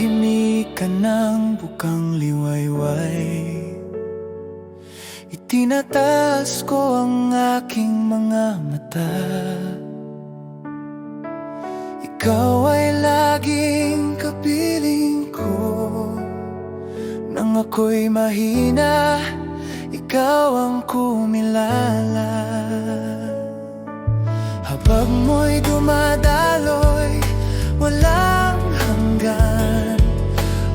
katahimikan ng bukang liwayway, itinataas ko ang aking mga mata. Ikaw ay laging kapiling ko. Nang ako'y mahina, ikaw ang kumilala. Habag mo'y dumadaloy, walang hanggan.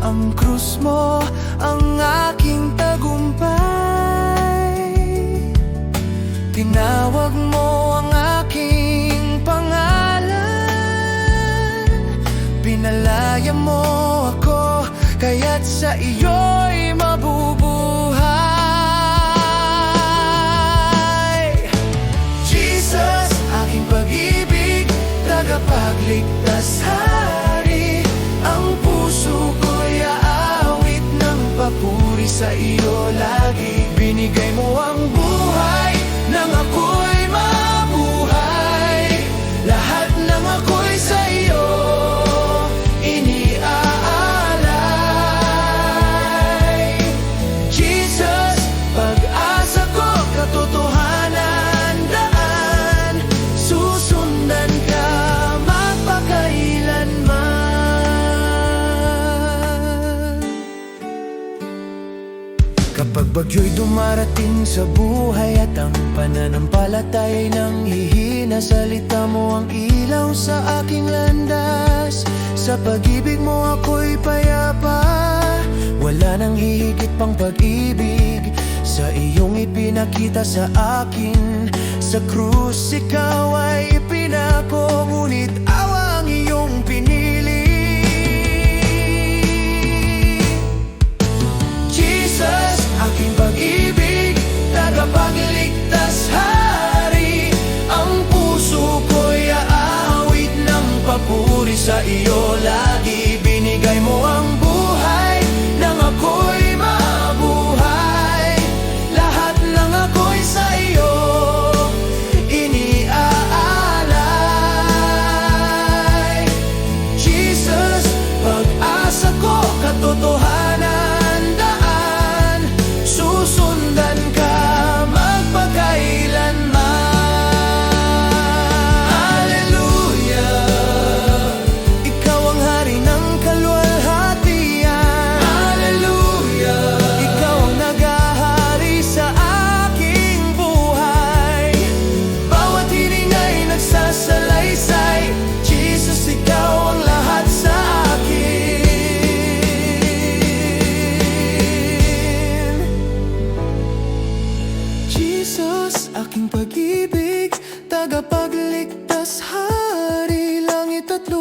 Ang krus mo, ang aking tagumpay. Tinawag mo ang aking pangalan. Pinalaya mo ako, kaya't sa iyo'y mabubuhay. Jesus, aking pag-ibig, tagapagligtas, hari. Ang puso ko'y aawit ng papuri sa iyo lagi. Binigay mo ang buhay nang ako'y mabuhay. Lahat ng ako'y sa iyo iniaalay. Jesus, pag-asa ko, katotohanan, daan. Susundan ka magpakailanman. Kapag bagyo'y dumarating sa buhay at ang pananampalataya'y nang hihina, salita mo ang ilaw sa aking landas. Sa pag-ibig mo ako'y payapa. Wala nang hihigit pang pag-ibig sa iyong ipinakita sa akin. Sa krus ikaw ay ipinako, ngunit awa ang iyong pinili. Jesus, aking pag-ibig, tagapagligtas, hari. Ang puso ko'y aawit ng papuri sa iyo lagi. Binigay mo ang buhay nang ako'y mabuhay. Lahat ng ako'y sa iyo iniaalay. Jesus, pag-asa ko, katotohanan, daan. Susundan ka magpakailanman. Hallelujah, ikaw ang hari ng kaluwalhatian. Hallelujah, ikaw ang naghahari sa aking buhay. Bawat hiling ay nagsasalaysay. Jesus, ikaw ang lahat sa akin. Jesus, aking pag-ibig, tagapagligtas, hari. Langit at lupa